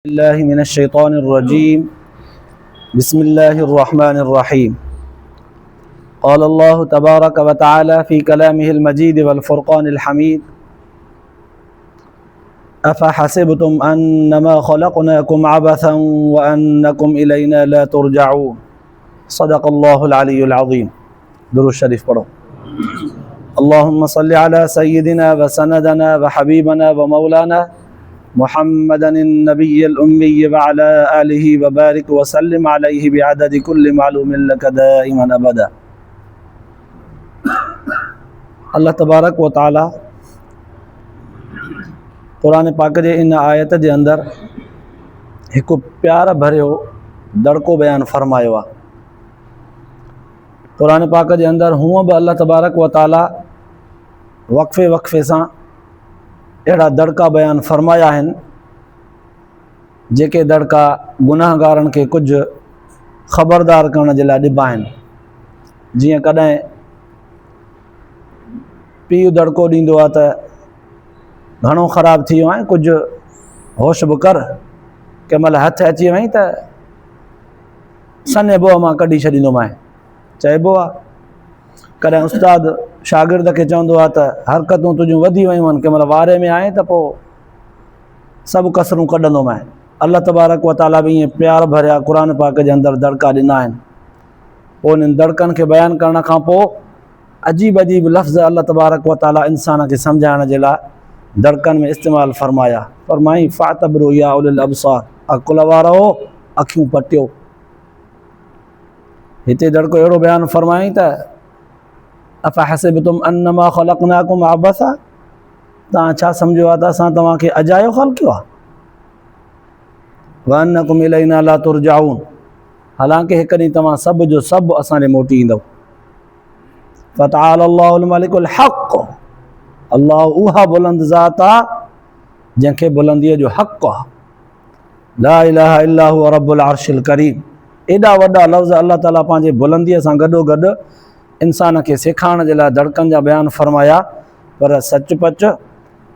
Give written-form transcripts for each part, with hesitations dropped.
الله من الشيطان الرجيم بسم الله الرحمن الرحيم قال الله تبارك وتعالى في كلامه المجيد والفرقان الحميد أفحسبتم أنما خلقناكم عبثا وأنكم إلينا لا ترجعون صدق الله العلي العظيم درود الشريف پڑھو اللهم صل على سيدنا وسندنا وحبيبنا ومولانا محمد النبي الأمي وعلى آله وبارك وسلم عليه بعدد كل معلوم لك دائما أبدا اللہ تبارک و تعالی قرآن پاک جے ان آیت جے اندر ایک پیار بھریو دڑکو بیان فرماयो आहे قرآن پاک جے اندر ہوں بھی اللہ تبارک و تعالی وقفے وقفے सां अहिड़ा दड़का बयान फरमाया आहिनि जेके दड़का गुनाहगारनि खे कुझु ख़बरदार करण जे लाइ ॾिबा आहिनि। जीअं कॾहिं पीउ दड़को ॾींदो आहे त घणो ख़राबु थी वियो आहे, कुझु होश बि कर, कंहिं महिल हथु अची वई त सने बोअ मां कढी छॾींदोमांइ चइबो आहे। कॾहिं उस्ताद शागिर्द खे चवंदो आहे त हरकतूं तुंहिंजूं वधी वयूं आहिनि, कंहिं महिल वारे में आहे त पोइ सभु कसरूं कढंदोमांइ। अल्लाह तबारक व ताला बि ईअं प्यार भरिया क़ुर पाक जे अंदरि दड़का ॾिना आहिनि। पोइ उन्हनि दड़कनि खे बयानु करण खां पोइ अजीब अजीब लफ़्ज़ अल्लाह तबारक व ताला इंसान खे सम्झाइण जे लाइ दड़कनि में इस्तेमालु फरमाया। फरमाई फ़ातबिरू या उलिल अबसार, अकुल वारो अखियूं पटियो। हिते दड़को अहिड़ो बयानु फरमाई त अफ़हसिबतुम अन्नमा ख़लक़नाकुम अबसा, तव्हां छा सम्झो आहे त असां तव्हांखे अजायो ख़लक़ कयो आहे। व अन्नकुम इलैना ला तुरजाऊन, हालांकि हिकु ॾींहुं तव्हां सभु जो सभु असां ॾे मोटी ईंदव। फ़तआला अल्लाहुल मलिकुल हक़, अल्लाह उहा बुलंद ज़ात आहे जंहिंखे बुलंदीअ जो हक़ आहे। ला इलाहा इल्ला हुव रब्बुल अर्शिल करीम, एॾा वॾा लफ़्ज़ अल्लाह ताला पंहिंजे बुलंदीअ सां गॾोगॾु इंसान खे सेखारण जे लाइ दड़कनि जा बयान फरमाया। पर सचपच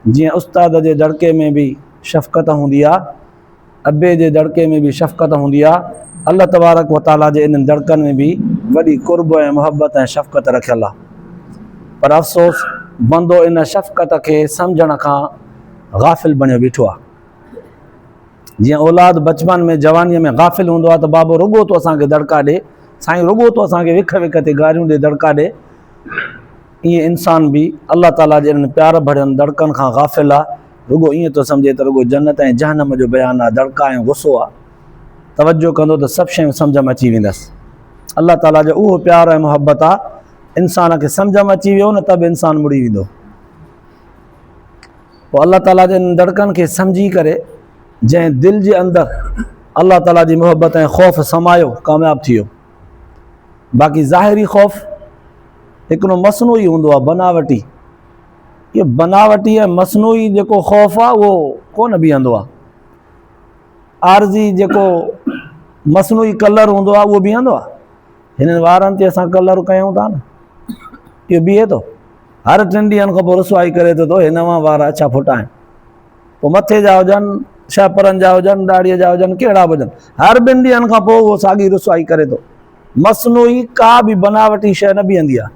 जीअं उस्ताद जे दड़के में बि शफ़क़त हूंदी आहे, अबे जे दड़के में बि शफ़क़त हूंदी आहे, अल्लाह तबारक व ताला जे इन्हनि दड़कनि में बि वॾी कुर्ब ऐं मुहबत ऐं शफ़क़त रखियलु आहे। पर अफ़सोस बंदो इन शफ़क़त खे सम्झण खां गाफ़िल बणियो बीठो आहे। जीअं औलाद बचपन में जवानीअ में गाफ़िल हूंदो आहे त बाबो रुॻो तो असांखे दड़का ॾे, साईं रुॻो तो असांखे विख विख ते गारियूं ॾे, दड़का ॾे। ईअं इंसान बि अल्लाह ताला जे इन्हनि प्यार भरियनि दड़कनि खां गाफ़िल आहे। रुॻो ईअं थो सम्झे त रुॻो जन्नत ऐं जहन्नम जो बयानु आहे, दड़का ऐं गुस्सो आहे। तवजो कंदो त सभु शयूं सम्झ में अची वेंदसि। अल्लाह ताला जो उहो प्यार ऐं मुहबत आहे, इंसान खे सम्झ में अची वियो न त बि इंसानु मुड़ी वेंदो। पोइ अल्लाह ताला जे इन दड़कनि खे सम्झी करे जंहिं दिलि जे अंदरि अल्लाह ताला जी मुहबत ऐं ख़ौफ़ समायो, कामयाबु थी वियो। बाक़ी ज़ाहिरी ख़ौफ़ हिकिड़ो मसनूई हूंदो आहे, बनावटी। इहो बनावटी ऐं मसनूई जेको ख़ौफ़ आहे उहो कोन बीहंदो आहे। आरज़ी जेको मसनूई कलर हूंदो आहे उहो बीहंदो आहे। हिननि वारनि ते असां कलर कयूं था न, इहो बीहे थो। हर 3 ॾींहंनि खां पोइ रुसवाई करे थो, हे नवां वार अछा फुटा आहिनि। पोइ मथे जा हुजनि, छहपरनि जा हुजनि, ॾाड़ीअ जा हुजनि, कहिड़ा बि हुजनि, हर 2 ॾींहंनि खां पोइ उहो साॻी रुसवाई करे थो। मसनूई का बि बनावटी शइ न बीहंदी आहे।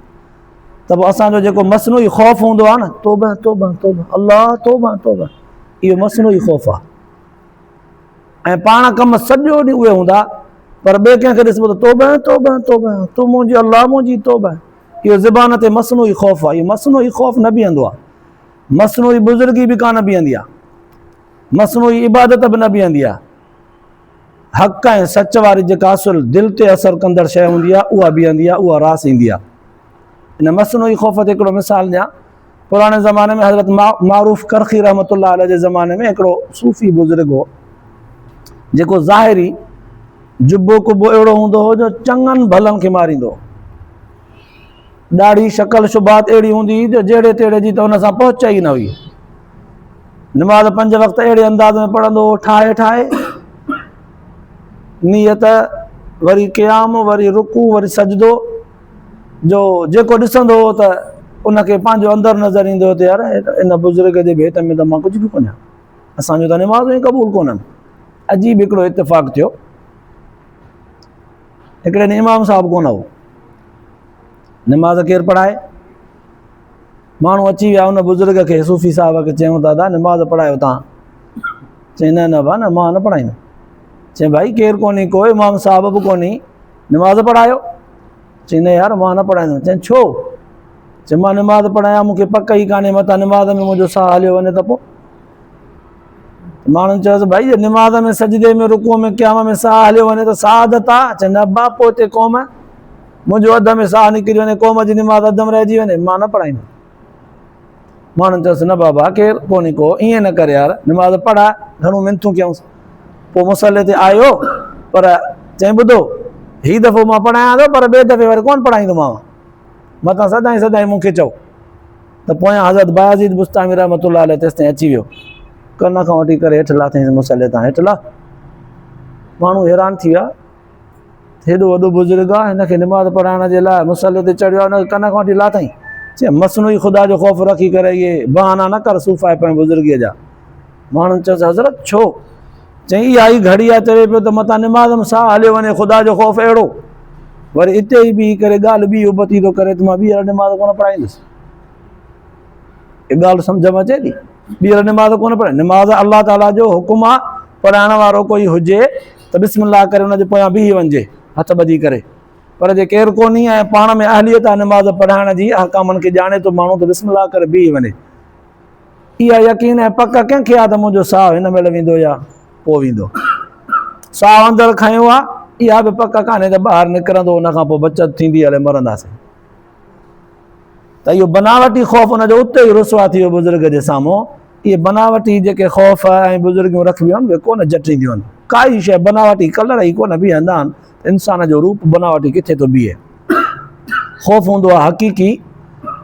त पोइ असांजो जेको मसनूई ख़ौफ़ हूंदो आहे न, तौबा तौबा तौबा अल्लाह तौबा तौबा, इहो मसनूई ख़ौफ़ आहे। ऐं पाण कम सॼो ॾींहुं उहे हूंदा, पर ॿिए कंहिंखे ॾिसबो त तौबा तौबा तौबा, तूं मुंहिंजी अल्लाह मुंहिंजी तौबा। इहो ज़बान ते मसनूई ख़ौफ़ आहे। इहो मसनूई ख़ौफ़ न बीहंदो आहे। मसनूई बुज़ुर्गी बि कान बीहंदी आहे, मसनूई इबादत बि न बीहंदी आहे। हक़ ऐं सच वारी जेका असुल दिलि ते असरु कंदड़ शइ हूंदी आहे उहा बीहंदी आहे, उहा रास ईंदी आहे। इन मसनूई ख़ौफ़ ते हिकिड़ो मिसाल ॾियां। पुराणे ज़माने में हज़रत मारूफ़ करख़ी रहमतुल्लाह अलैह जे ज़माने में हिकिड़ो सूफ़ी बुज़ुर्ग हो, जेको ज़ाहिरी जुबो कुबो अहिड़ो हूंदो हो जो चङनि भलनि खे मारींदो। ॾाढी शक़ल शुबात अहिड़ी हूंदी हुई जो जहिड़े तहिड़े जी त हुन सां पहुच ई न हुई। नमाज़ 5 वक़्त अहिड़े अंदाज़ में पढ़ंदो हो, ठाहे ठाहे, नियत, वरी क़याम, वरी रुकू, वरी सजदो, जो जेको ॾिसंदो हो त उनखे पंहिंजो अंदरि नज़र ईंदो हो त यार इन बुज़ुर्ग जे भेट में त मां कुझु बि कोन्हे, असांजो त नमाज़ूं ई क़बूल कोन्हनि। अजीब हिकिड़ो इत्तेफ़ाक़ थियो। हिकिड़े ॾींहुं इमाम साहब कोन हो, निमाज़ केरु पढ़ाए? माण्हू अची विया उन बुज़ुर्ग खे, सूफ़ी साहिब खे चयूं, दादा निमाज़ पढ़ायो तव्हां? चई न न भाउ न, मां न पढ़ाईंदुमि। चई भाई केरु कोन्हे, को इमाम साहब बि कोन्हे, निमाज़ पढ़ायो? चई न यार मां न पढ़ाईंदुमि। चई छो? चई मां निमाज़ पढ़ायां, मूंखे पक ई कान्हे मथां निमाज़ में मुंहिंजो साहु हलियो वञे त पोइ। माण्हुनि चयोसि भाई निमाज़ में सजदे में रुकूअ में क़याम में साहु हलियो वञे त सआदत आहे? चई न बा पोइ हिते क़ौम मुंहिंजो अध में साहु निकिरी वञे, क़ौम जी निमाज़ अध में रहिजी वञे, मां न पढ़ाईंदुमि। माण्हुनि चयोसि न बाबा केरु कोन्हे को, ईअं न कर यार, निमाज़ पढ़ा, घणो मिनतूं कयूंसि। पोइ मुसले ते आयो, पर चई ॿुधो हीउ दफ़ो मां पढ़ायां थो, पर ॿिए दफ़े वरी कोन पढ़ाईंदोमांव, मथां सदाईं सदाईं मूंखे चओ। त पोयां हज़रत बायज़ीद बुस्तामी रहमतुल्लाह अलैह तेसिताईं अची वियो, कन खां वठी करे हेठि लाथईं मुसले तां हेठि ला। माण्हू हैरान थी विया, हेॾो वॾो बुज़ुर्ग आहे, हिनखे निमाज़ पढ़ाइण जे लाइ मुसले ते चढ़ियो आहे, हुनखे कन खां वठी लाथईं। चई मसनूई ख़ुदा जो ख़ौफ़ रखी करे इहे बहाना न कर सूफ़ाए पियो बुज़ुर्गीअ जा। माण्हुनि चयोसि हज़रत छो? चई इहा ई घड़ी आहे, चवे पियो त मथां निमाज़ में साहु हलियो वञे, ख़ुदा जो ख़ौफ़ अहिड़ो, वरी हिते ई बीही करे ॻाल्हि ॿी उबती थो करे त मां ॿीहर निमाज़ कोन पढ़ाईंदुसि। ॻाल्हि सम्झ में अचे थी? ॿीहर निमाज़ कोन पढ़े, निमाज़ अलाह ताला जो हुकुम आहे, पढ़ाइण वारो कोई हुजे त बिस्मिल्लाह करे हुनजे पोयां बीही वञिजे हथ ॿधी करे, पर जे केरु कोन्हे ऐं पाण में अहलियत आहे निमाज़ पढ़ाइण जी, अहकामनि खे ॼाणे थो माण्हू, त बिस्मिल्लाह करे बीही वञे। इहा यकीन ऐं पक कंहिंखे आहे त मुंहिंजो साहु हिन महिल वेंदो या पोइ वेंदो? साहु अंदरि खयो आहे, इहा बि पक कान्हे त ॿाहिरि निकिरंदो, हुन खां पोइ बचत थींदी, हले मरंदासीं। त इहो बनावटी ख़ौफ़ हुनजो उते ई रुसवा थी वियो बुज़ुर्ग जे साम्हूं। इहे बनावटी जेके ख़ौफ़ ऐं बुज़ुर्गियूं रखबियूं आहिनि उहे कोन जटींदियूं आहिनि, काई शइ बनावटी कलर ई कोन बीहंदा आहिनि, इंसान जो रूप बनावटी किथे थो बीहे। ख़ौफ़ हूंदो आहे हक़ीक़ी,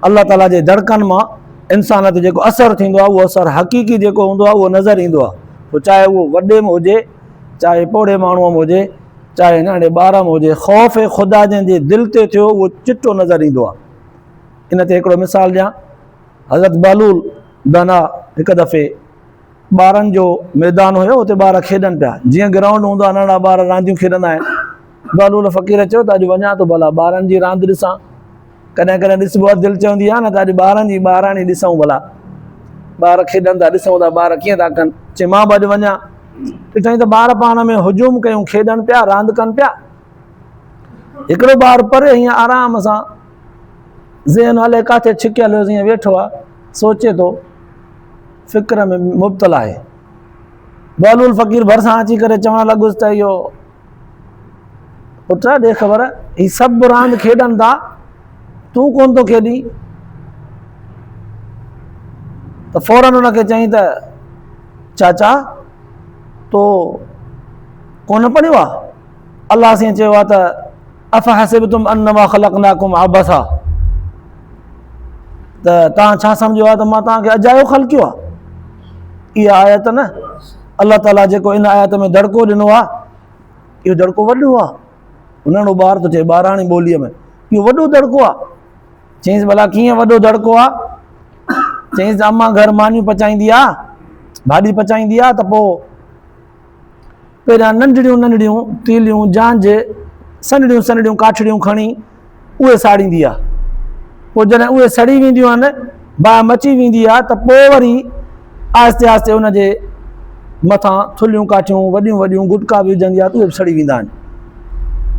अलाह ताला जे दड़कनि मां इंसान ते जेको असरु थींदो आहे, उहो असरु हक़ीक़ी जेको हूंदो आहे उहो नज़र ईंदो आहे, पोइ चाहे उहो वॾे में हुजे, चाहे पोड़े माण्हूअ में हुजे, चाहे नंढे ॿार में हुजे, ख़ौफ़ ख़ुदा जंहिंजे दिलि ते थियो उहो चिटो नज़र ईंदो आहे। इन ते हिकिड़ो मिसाल ॾियां, हज़रत बहलूल दाना हिकु दफ़े ॿारनि जो मैदान हुयो, हुते ॿार खेॾनि पिया, जीअं ग्राउंड हूंदो आहे नंढा ॿार रांदियूं खेॾंदा आहिनि। बहलूल फ़क़ीर चयो त अॼु वञा थो भला ॿारनि जी रांदि ॾिसां, कॾहिं कॾहिं ॾिसबो आहे दिलि चवंदी आहे न त अॼु ॿारनि जी ॿाराणी ॾिसूं भला, ॿार खेॾनि था ॾिसूं था ॿार कीअं था कनि। चई मां बि अॼु वञा, ॾिठईं त ॿार पाण में हुजूम कयूं, खेॾनि पिया, रांदि कनि पिया। हिकिड़ो ॿार परे हीअं आराम सां ज़हन हले किथे छिकियल हुयो, हीअं वेठो आहे, सोचे थो, फ़िक्र में मुब्तला आहे। बहलूल फ़क़ीर भरिसां अची करे चवणु लॻुसि त इहो पुट ॾे ख़बर, हीअ सभु रांदि खेॾनि था, तूं कोन थो खेॾी? त फ़ौरन हुनखे चई त चाचा तो कोन पढ़ियो आहे? अलाह साईं चयो आहे त अफ़हसिबतुम अन्नमा ख़लक़नाकुम अबसा, त तव्हां छा सम्झो आहे त मां तव्हांखे अजायो ख़लक़ियो आहे? इहा आयत न, अलाह ताला जेको इन आयत में दड़को ॾिनो आहे, इहो दड़को वॾो आहे। नंढो ॿार थो चए ॿाराणी ॿोलीअ में, इहो वॾो दड़को आहे। चईंसि भला कीअं वॾो दड़को आहे? चईंसि अम्मा घर मानियूं पचाईंदी आहे, भाॼी पचाईंदी आहे, त पोइ पहिरियां नंढड़ियूं नंढड़ियूं तीलियूं झांझ सनड़ियूं सनड़ियूं काठड़ियूं खणी उहे साड़ींदी आहे, पोइ जॾहिं उहे सड़ी वेंदियूं आहिनि, बाहि मची वेंदी आहे, त पोइ वरी आहिस्ते आहिस्ते उनजे मथां थुलियूं काठियूं वॾियूं वॾियूं गुटका बि विझंदी आहे, त उहे बि सड़ी वेंदा आहिनि।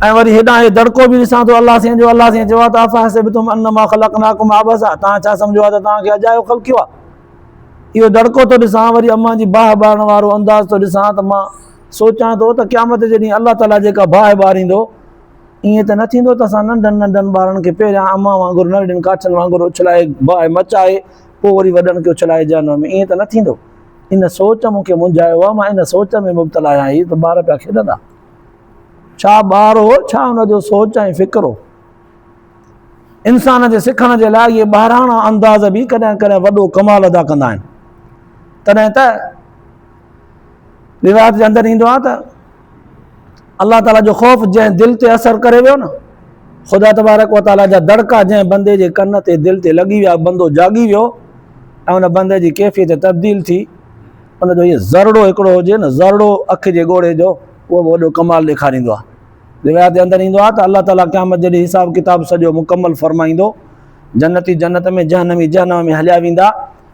ऐं वरी हेॾां हे दड़को बि ॾिसां थो अलाह साईं जो, अलाह साईं चयो आहे त अफ़हसिबतुम अन्नमा ख़लक़नाकुम अबसा, तव्हां छा सम्झो आहे त तव्हांखे अजायो ख़लक़ियो आहे? इहो दड़को थो ॾिसां, वरी अम्मा जी बाहि ॿारण वारो अंदाज़ थो ॾिसां, त मां सोचां थो त क़यामत जे ॾींहुं अलाह ताला जेका बाहि ॿारींदो, ईअं त न थींदो त असां नंढनि नंढनि ॿारनि खे पहिरियां अम्मा वांगुरु नंढड़ियुनि काठियुनि वांगुरु उछलाए बाहि मचाए पोइ वरी वॾनि खे उछलाए जहन्नम में, ईअं त न थींदो। इन सोच मूंखे मुंझायो आहे, मां इन सोच में मुब्तला आहियां। हीअ त ॿार पिया खेॾंदा, छा ॿार हो, छा हुनजो सोच ऐं फ़िक्र हो। इंसान जे सिखण जे लाइ इहे ॿाहिराणा अंदाज़ बि कॾहिं कॾहिं वॾो कमाल अदा कंदा आहिनि। तॾहिं त रिवायत जे अंदरि ईंदो आहे त अलाह ताला जो ख़ौफ़ जंहिं दिलि ते असरु करे वियो न, ख़ुदा तबारक व ताला जा दड़का जंहिं बंदे जे कन ते दिलि ते लॻी विया, बंदो जाॻी वियो ऐं उन बंदे जी कैफ़ियत तब्दील थी, उनजो इहो ज़रड़ो हिकिड़ो हुजे न, ज़रड़ो अखि जे ॻोढ़े जो, उहो बि वॾो कमाल ॾेखारींदो आहे। रिवायत जे अंदरि ईंदो आहे त अलाह ताला क़यामत जॾहिं हिसाब किताब सॼो मुकमल फरमाईंदो, जन्नती जन्नत में, जहन्नमी जहन्नम में हलिया वेंदा,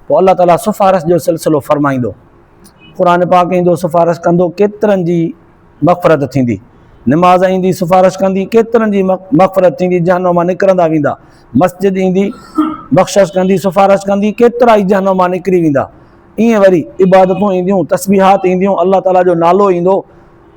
पोइ अलाह ताला सिफ़ारिश जो सिलसिलो फरमाईंदो। क़ुर पाक ईंदो, सिफ़ारिश कंदो, केतिरनि जी मग़फ़िरत थींदी। निमाज़ ईंदी, सिफ़ारिश कंदी, केतिरनि जी मग़फ़िरत थींदी, जहन्नम मां निकिरंदा वेंदा। मस्जिद ईंदी, बख़्शिश कंदी, सिफ़ारिश कंदी, केतिरा ई जहन्नम मां निकिरी वेंदा। ईअं वरी इबादतूं ईंदियूं, तस्बीहात ईंदियूं, अलाह ताला जो नालो ईंदो,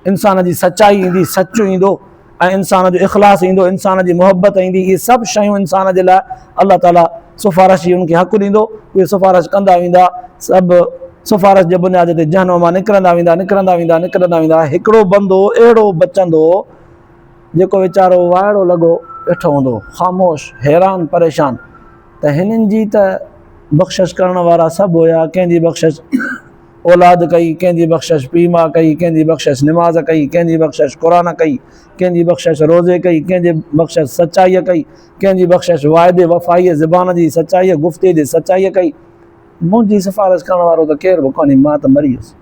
इंसान जी सचाई ईंदी, सचु ईंदो, ऐं इंसान जो इख़लास ईंदो, इंसान जी मुहबत ईंदी। इहे सभु शयूं इंसान जे लाइ अलाह ताला सिफ़ारिश जी उनखे हक़ु ॾींदो। उहे सिफ़ारिश कंदा वेंदा, सभु सिफ़ारिश जे बुनियाद ते जहन्नम मां निकिरंदा वेंदा, निकिरंदा वेंदा, निकिरंदा वेंदा। हिकिड़ो बंदो अहिड़ो बचंदो जेको वीचारो वाइड़ो लॻो वेठो हूंदो, ख़ामोश, हैरान परेशान, त हिननि जी त बख़्शिश करण वारा सभु हुया। कंहिंजी बख़्शिश औलाद कई, कंहिंजी बख़्शिश पीउ माउ कई, कंहिंजी बख़्शिश निमाज़ कई, कंहिंजी बख़्शिश क़ुरान कई, कंहिंजी बख़्शिश रोज़े कई, कंहिंजी बख़्शिश सचाईअ कई, कंहिंजी बख़्शिश वाइदे वफ़ाईअ ज़बान जी सचाईअ, गुफ़्ते जी सचाईअ कई। मुंहिंजी सिफ़ारिश करण वारो त केरु बि कोन्हे, मां त मरी वियुसि।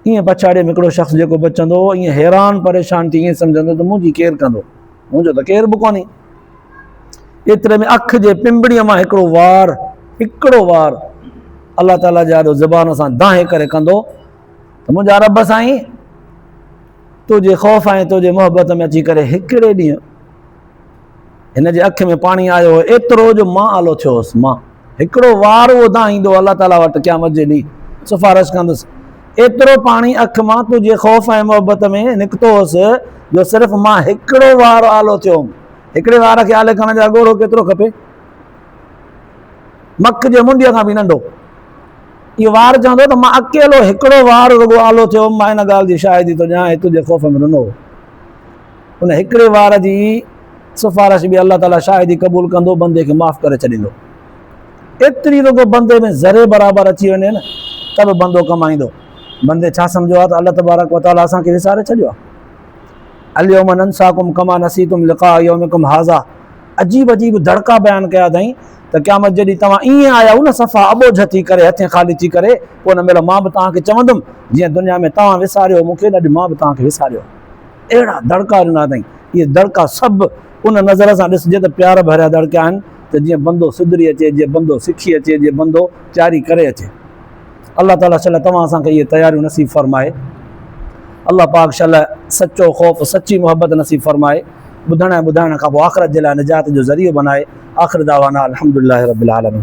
ईअं पछाड़ीअ में हिकिड़ो शख़्स जेको बचंदो, ईअं हैरान परेशान थी ईअं सम्झंदो त मुंहिंजी केरु कंदो, मुंहिंजो त केरु बि कोन्हे। एतिरे में अखि जे पिंबड़ीअ मां हिकिड़ो वार अलाह ताला जे ॾाढो ज़बान सां दाहे करे कंदो त मुंहिंजा रब साईं, तुंहिंजे ख़ौफ़ ऐं तुंहिंजे मुहबत में अची करे हिकिड़े ॾींहुं हिन जे अखि में पाणी आयो हो, एतिरो जो मां आलो थियो हुउसि। मां हिकिड़ो वार उहो दाहींदो अलाह ताला वटि क़यामत जे ॾींहुं, सिफ़ारिश कंदुसि, एतिरो पाणी अखि मां तुंहिंजे ख़ौफ़ ऐं मुहबत में निकितो हुउसि जो सिर्फ़ु मां हिकिड़ो वार आलो थियो हुउमि। हिकिड़े वार खे आले करण जा ॻोढ़ो केतिरो खपे, मख जे मुंडीअ खां बि नंढो। इहो वार चवंदो त मां अकेलो हिकिड़ो वार रुॻो आलो थियो हुउमि, मां हिन ॻाल्हि जी शाहिदी थो ॾियां, तुंहिंजे ख़ौफ़ में ॾिनो हो। उन हिकिड़े वार जी सिफ़ारिश बि अलाह ताला शाहिदी क़बूल कंदो, बंदे खे माफ़ करे छॾींदो। एतिरी रुॻो बंदे में ज़रे बराबरि अची वञे न त बि बंदो कमाईंदो। बंदे छा सम्झो आहे त अलाह तबारक व तआला असांखे विसारे छॾियो आहे। अल्यौम नंसाकुम कमा नसीतुम लिक़ा यौमिकुम हाज़ा। अजीब अजीब धड़का बयानु कया अथई त क़यामत जॾहिं तव्हां ईअं आया हो न, सफ़ा अॿोझ थी करे, हथे ख़ाली थी करे, पोइ हुन महिल मां बि तव्हांखे चवंदुमि जीअं दुनिया में तव्हां विसारियो मूंखे, अॼु मां बि तव्हांखे विसारियो। अहिड़ा धड़का ॾिना अथई। इहे धड़का सभु उन नज़र सां ॾिसजे त प्यार भरिया धड़का आहिनि, त जीअं बंदो सुधरी अचे, जीअं बंदो सिखी अचे, जीअं बंदो तयारी करे अचे। अल्लाह ताला शल तव्हां असांखे इहे तयारियूं नसीब फरमाए। अल्लाह पाक शल सचो ख़ौफ़, सची मोहब्बत नसीब फरमाए। ॿुधण ऐं ॿुधाइण खां पोइ आख़िरत जे लाइ निजात जो ज़रियो बनाए। आख़िर दावाना अल्हम्दुलिल्लाहि रब्बिल आलमीन।